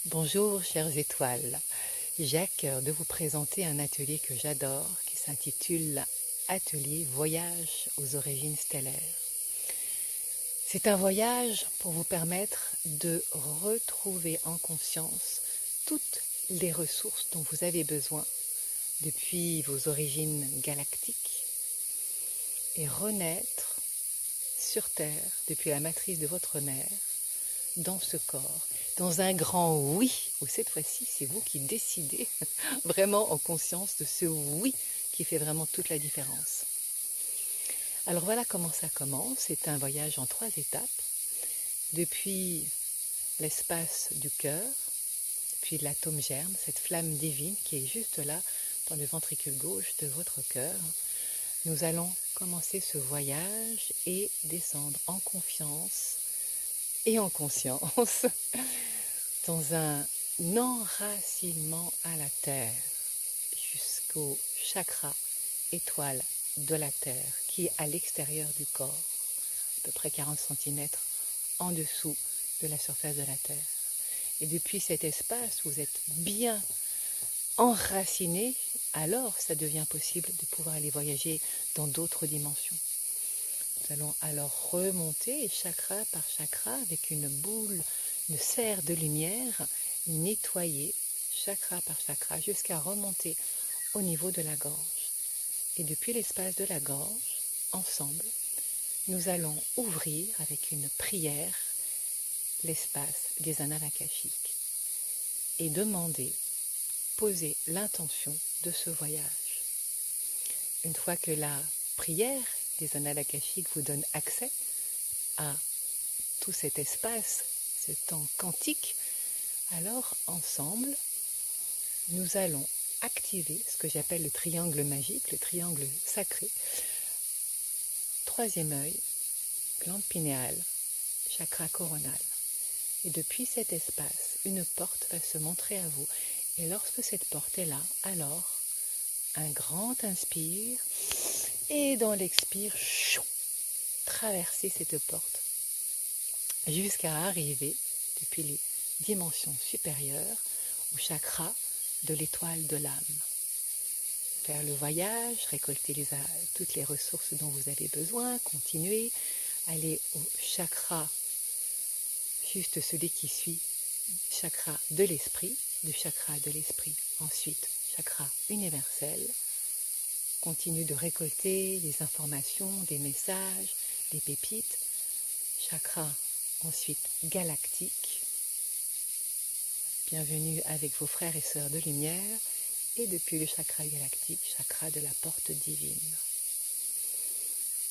Bonjour chères étoiles, j'ai à cœur de vous présenter un atelier que j'adore qui s'intitule Atelier Voyage aux origines stellaires. C'est un voyage pour vous permettre de retrouver en conscience toutes les ressources dont vous avez besoin depuis vos origines galactiques et renaître sur Terre depuis la matrice de votre mère dans ce corps, dans un grand oui, où cette fois-ci c'est vous qui décidez vraiment en conscience de ce oui qui fait vraiment toute la différence. Alors voilà comment ça commence, c'est un voyage en 3 étapes, depuis l'espace du cœur, puis l'atome germe, cette flamme divine qui est juste là dans le ventricule gauche de votre cœur. Nous allons commencer ce voyage et descendre en confiance et en conscience dans un enracinement à la terre jusqu'au chakra étoile de la terre qui est à l'extérieur du corps, à peu près 40 cm en dessous de la surface de la terre. Et depuis cet espace, vous êtes bien enraciné, alors ça devient possible de pouvoir aller voyager dans d'autres dimensions. Nous allons alors remonter chakra par chakra avec une boule, une sphère de lumière, nettoyer chakra par chakra jusqu'à remonter au niveau de la gorge. Et depuis l'espace de la gorge, ensemble, nous allons ouvrir avec une prière l'espace des annales akashiques et demander, poser l'intention de ce voyage. Une fois que la prière des annales akashiques vous donne accès à tout cet espace, ce temps quantique, alors ensemble, nous allons activer ce que j'appelle le triangle magique, le triangle sacré. 3e œil, glande pinéale, chakra coronal. Et depuis cet espace, une porte va se montrer à vous. Et lorsque cette porte est là, alors, un grand inspire, et dans l'expire, traversez cette porte jusqu'à arriver, depuis les dimensions supérieures, au chakra de l'étoile de l'âme. Faire le voyage, récolter toutes les ressources dont vous avez besoin, continuer, aller au chakra, juste celui qui suit, chakra de l'esprit, du chakra de l'esprit, ensuite chakra universel, continue de récolter des informations, des messages, des pépites, chakra ensuite galactique, bienvenue avec vos frères et sœurs de lumière, et depuis le chakra galactique, chakra de la porte divine.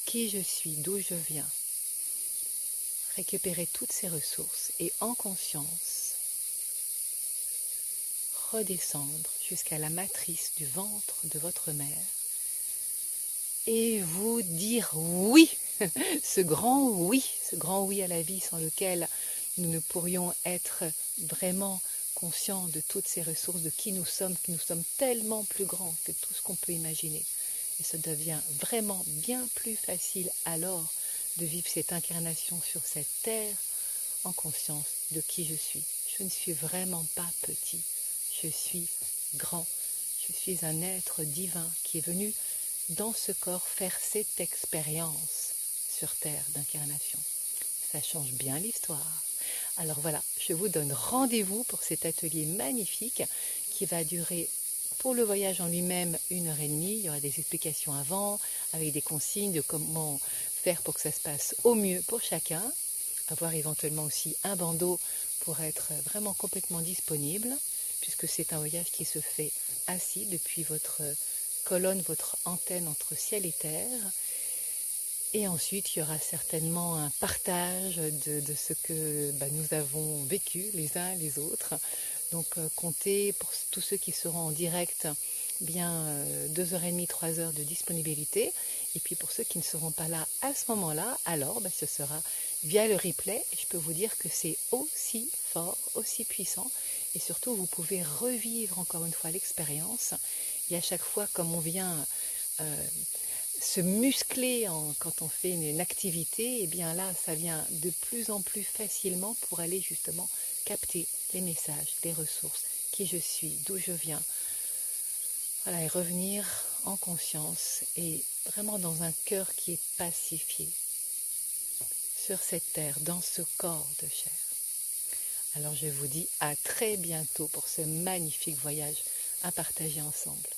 Qui je suis, d'où je viens, récupérer toutes ces ressources et en conscience, redescendre jusqu'à la matrice du ventre de votre mère et vous dire oui, ce grand oui à la vie sans lequel nous ne pourrions être vraiment conscients de toutes ces ressources, de qui nous sommes tellement plus grands que tout ce qu'on peut imaginer. Et ça devient vraiment bien plus facile alors de vivre cette incarnation sur cette terre en conscience de qui je suis. Je ne suis vraiment pas petit, je suis grand. Je suis un être divin qui est venu dans ce corps faire cette expérience sur terre d'incarnation. Ça change bien l'histoire. Alors voilà, je vous donne rendez-vous pour cet atelier magnifique qui va durer pour le voyage en lui-même 1h30. Il y aura des explications avant, avec des consignes de comment faire pour que ça se passe au mieux pour chacun. Avoir éventuellement aussi un bandeau pour être vraiment complètement disponible, puisque c'est un voyage qui se fait assis depuis votre colonne, votre antenne entre ciel et terre. Et ensuite, il y aura certainement un partage de ce que nous avons vécu les uns les autres. Donc comptez pour tous ceux qui seront en direct, bien 2h30, 3h de disponibilité. Et puis pour ceux qui ne seront pas là à ce moment-là, alors ce sera via le replay. Et je peux vous dire que c'est aussi fort, aussi puissant. Et surtout, vous pouvez revivre encore une fois l'expérience. Et à chaque fois, comme on vient se muscler quand on fait une activité, et bien là, ça vient de plus en plus facilement pour aller justement capter les messages, les ressources, qui je suis, d'où je viens. Voilà, et revenir en conscience et vraiment dans un cœur qui est pacifié sur cette terre, dans ce corps de chair. Alors je vous dis à très bientôt pour ce magnifique voyage à partager ensemble.